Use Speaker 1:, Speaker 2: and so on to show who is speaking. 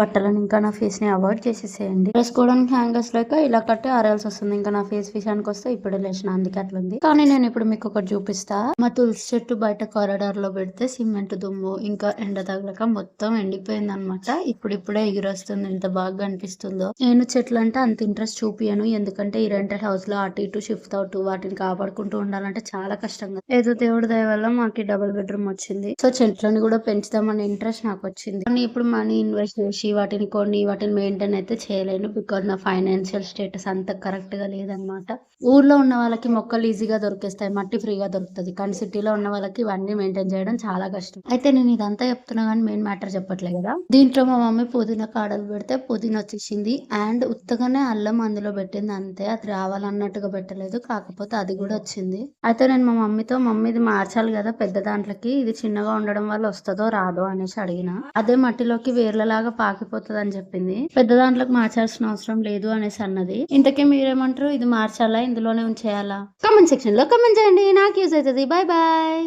Speaker 1: బట్టలను ఇంకా నా ఫేస్ ని అవాయిడ్ చేసేసేయండి. వేసుకోవడానికి హ్యాంగర్స్ లేక ఇలా కట్టి ఆరేయాల్సి వస్తుంది. ఇంకా నా ఫేస్ విషయానికి వస్తే ఇప్పుడే లేచిన, అందుకే అట్లుంది. కానీ నేను ఇప్పుడు మీకు ఒకటి చూపిస్తా. మా తులసి చెట్టు బయట కారిడార్ లో పెడితే సిమెంట్ దుమ్ము ఇంకా ఎండ తగలక మొత్తం ఎండిపోయింది అనమాట. ఇప్పుడిప్పుడే ఎగిరొస్తుంది. ఎంత బాగా అనిపిస్తుందో. నేను చెట్లు అంటే అంత ఇంట్రెస్ట్ చూపియను, ఎందుకంటే ఈ రెంటెడ్ హౌస్ లో అటు ఇటు షిఫ్ట్ అవుతూ వాటిని కాపాడుకుంటూ ఉండాలంటే చాలా కష్టంగా. ఏదో దేవుడి దయ వల్ల మాకు డబుల్ బెడ్రూమ్ వచ్చింది. సో చెట్లను కూడా పెంచుదామనే ఇంట్రెస్ట్ నాకు వచ్చింది. కానీ ఇప్పుడు మనీ ఇన్వెస్ట్ చేసి వాటిని మెయింటైన్ అయితే చేయలేను. బికాజ్ నా ఫైనాన్షియల్ స్టేటస్ అంత కరెక్ట్ గా లేదనమాట. ఊర్లో ఉన్న వాళ్ళకి మొక్కలు ఈజీగా దొరికేస్తాయి, మట్టి ఫ్రీగా దొరుకుతుంది. కానీ సిటీలో ఉన్న వాళ్ళకి ఇవన్నీ మెయింటైన్ చేయడం చాలా కష్టం. అయితే నేను ఇదంతా చెప్తున్నా కానీ మెయిన్ మ్యాటర్ చెప్పట్లేదు కదా. దీంట్లో మా మమ్మీ పుదీనా కాడలు పెడితే పుదీనా వచ్చేసింది. అండ్ ఉత్తగానే అల్లం అందులో పెట్టింది అంతే, అది రావాలన్నట్టుగా పెట్టలేదు. కాకపోతే అది కూడా వచ్చింది. అయితే నేను మా మమ్మీతో, మమ్మీ ఇది మార్చాలి కదా పెద్ద దాంట్లోకి, ఇది చిన్నగా ఉండడం వల్ల వస్తుందో రాదో అనేసి అడిగిన. అదే మట్టిలోకి వేర్లలాగా పాకిపోతుంది అని చెప్పింది. పెద్ద దాంట్లోకి మార్చాల్సిన అవసరం లేదు అనేసి అన్నది. ఇంతకీ మీరేమంటారు? ఇది మార్చాలా, ఇందులోనే ఉంచేయాలా? కామెంట్ సెక్షన్ లో కామెంట్ చేయండి, నాకు యూజ్ అవుతుంది. Bye bye.